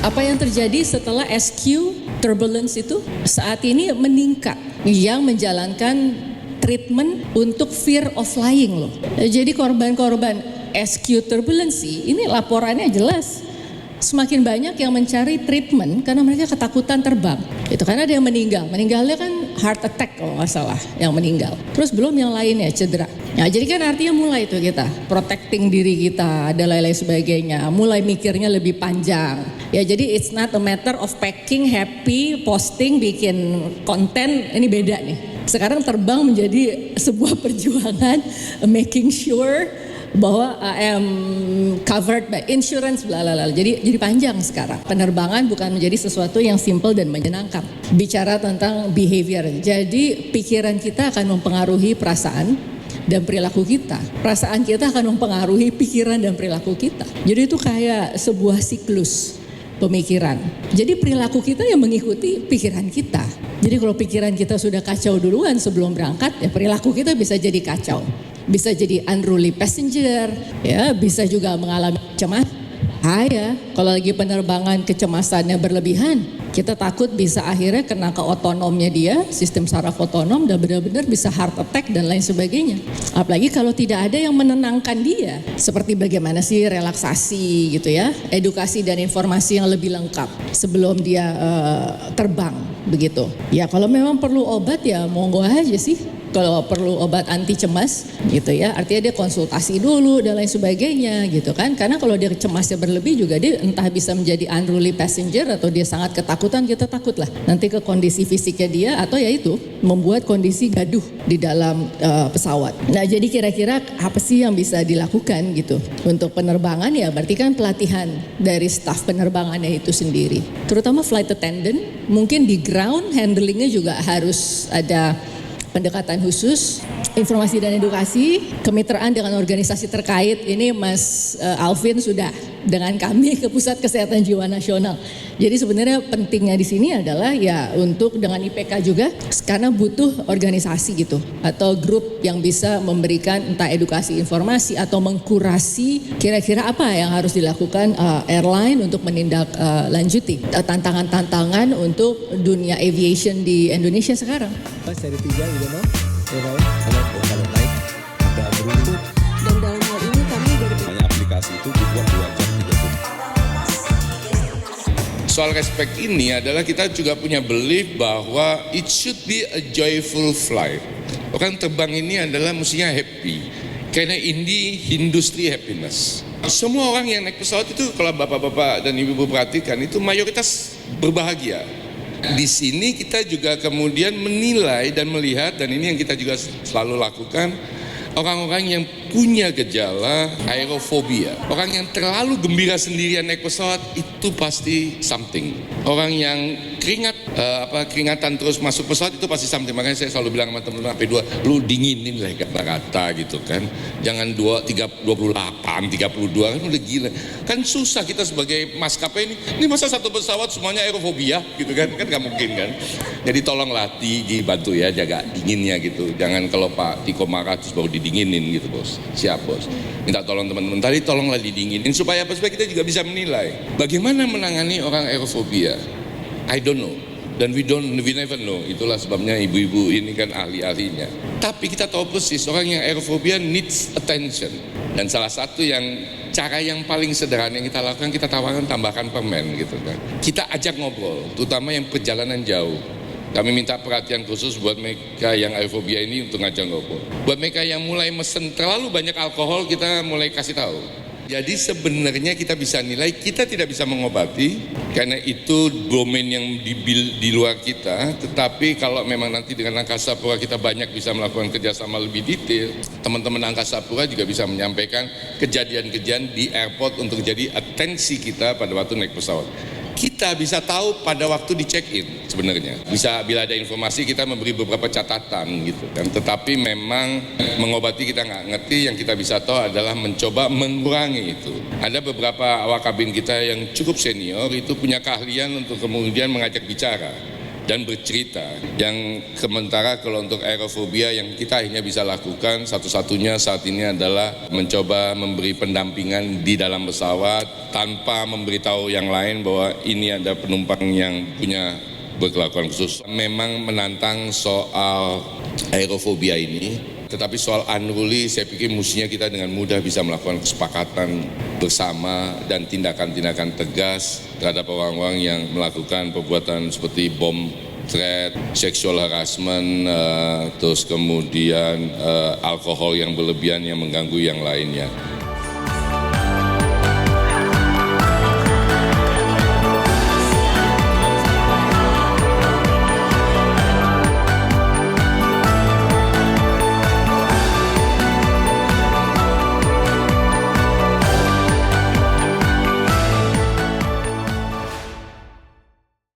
Apa yang terjadi setelah SQ turbulence itu saat ini meningkat yang menjalankan treatment untuk fear of flying loh. Jadi korban-korban SQ turbulence ini laporannya jelas. Semakin banyak yang mencari treatment karena mereka ketakutan terbang. Itu karena ada yang meninggal. Meninggalnya kan heart attack kalau nggak salah yang meninggal. Terus belum yang lainnya cedera. Nah jadi kan artinya mulai itu kita protecting diri kita, ada lain-lain sebagainya. Mulai mikirnya lebih panjang. Ya jadi it's not a matter of packing, happy, posting, bikin konten. Ini beda nih. Sekarang terbang menjadi sebuah perjuangan, making sure bahwa I am covered by insurance, blablabla. Jadi panjang sekarang. Penerbangan bukan menjadi sesuatu yang simple dan menyenangkan. Bicara tentang behavior. Jadi pikiran kita akan mempengaruhi perasaan dan perilaku kita. Perasaan kita akan mempengaruhi pikiran dan perilaku kita. Jadi itu kayak sebuah siklus pemikiran. Jadi perilaku kita yang mengikuti pikiran kita. Jadi kalau pikiran kita sudah kacau duluan sebelum berangkat, ya perilaku kita bisa jadi kacau. Bisa jadi unruly passenger, ya bisa juga mengalami cemas. Ya, kalau lagi penerbangan kecemasannya berlebihan, kita takut bisa akhirnya kena ke otonomnya dia, sistem saraf otonom dan benar-benar bisa heart attack dan lain sebagainya. Apalagi kalau tidak ada yang menenangkan dia, seperti bagaimana sih relaksasi gitu ya, edukasi dan informasi yang lebih lengkap sebelum dia terbang begitu. Ya kalau memang perlu obat ya monggo aja sih. Kalau perlu obat anti cemas gitu ya, artinya dia konsultasi dulu dan lain sebagainya gitu kan. Karena kalau dia cemasnya berlebih juga dia entah bisa menjadi unruly passenger atau dia sangat ketakutan, kita takut lah nanti ke kondisi fisiknya dia atau ya itu membuat kondisi gaduh di dalam pesawat. Nah jadi kira-kira apa sih yang bisa dilakukan gitu untuk penerbangan ya, berarti kan pelatihan dari staf penerbangannya itu sendiri. Terutama flight attendant, mungkin di ground handlingnya juga harus ada pendekatan khusus, informasi dan edukasi, kemitraan dengan organisasi terkait. Ini Mas Alvin sudah dengan kami ke Pusat Kesehatan Jiwa Nasional. Jadi sebenarnya pentingnya di sini adalah ya untuk dengan IPK juga, karena butuh organisasi gitu atau grup yang bisa memberikan entah edukasi informasi atau mengkurasi kira-kira apa yang harus dilakukan airline untuk menindaklanjuti tantangan-tantangan untuk dunia aviation di Indonesia sekarang. Seri 3 gitu no? Kalau naik ada beruntut. Dan dalam hal ini kami dari Banyak aplikasi itu dibuat 2 jam 30. Soal respect ini adalah kita juga punya belief bahwa it should be a joyful flight. Orang terbang ini adalah mestinya happy. Karena ini industri happiness. Semua orang yang naik pesawat itu kalau bapak-bapak dan ibu-ibu perhatikan itu mayoritas berbahagia. Di sini kita juga kemudian menilai dan melihat, dan ini yang kita juga selalu lakukan, orang-orang yang punya gejala aerofobia, orang yang terlalu gembira sendirian naik pesawat itu pasti something. Orang yang keringatan terus masuk pesawat itu pasti something. Makanya saya selalu bilang sama teman-teman AP2, lu dinginin lah kata-kata gitu kan. Jangan 28, 32 kan udah gila. Kan susah kita sebagai maskapai ini masa satu pesawat semuanya aerofobia gitu kan gak mungkin kan. Jadi tolong latih, bantu ya jaga dinginnya gitu. Jangan kalau Pak Tiko marah terus baru didinginin gitu bos. Siap bos. Minta tolong teman-teman tadi tolonglah didinginin supaya apa, supaya kita juga bisa menilai bagaimana menangani orang aerofobia. I don't know, dan we never know. Itulah sebabnya ibu-ibu ini kan ahli-ahlinya. Tapi kita tahu persis orang yang aerofobia needs attention. Dan salah satu cara yang paling sederhana yang kita lakukan, kita tawarkan tambahkan permen gitu kan. Kita ajak ngobrol, terutama yang perjalanan jauh. Kami minta perhatian khusus buat mereka yang aerofobia ini untuk ngajak ngobrol. Buat mereka yang mulai mesen terlalu banyak alkohol, kita mulai kasih tahu. Jadi sebenarnya kita bisa nilai, kita tidak bisa mengobati karena itu domain yang di luar kita. Tetapi kalau memang nanti dengan Angkasa Pura kita banyak bisa melakukan kerjasama lebih detail, teman-teman Angkasa Pura juga bisa menyampaikan kejadian-kejadian di airport untuk jadi atensi kita pada waktu naik pesawat. Kita bisa tahu pada waktu di check-in sebenarnya. Bisa bila ada informasi kita memberi beberapa catatan gitu kan. Tetapi memang mengobati kita nggak ngerti, yang kita bisa tahu adalah mencoba mengurangi itu. Ada beberapa awak kabin kita yang cukup senior itu punya keahlian untuk kemudian mengajak bicara. dan bercerita. Yang sementara kalau untuk aerofobia yang kita akhirnya bisa lakukan satu-satunya saat ini adalah mencoba memberi pendampingan di dalam pesawat tanpa memberitahu yang lain bahwa ini ada penumpang yang punya berkelakuan khusus. Memang menantang soal aerofobia ini. Tetapi soal unruly saya pikir mestinya kita dengan mudah bisa melakukan kesepakatan bersama dan tindakan-tindakan tegas terhadap orang-orang yang melakukan perbuatan seperti bom threat, sexual harassment, terus kemudian alkohol yang berlebihan yang mengganggu yang lainnya.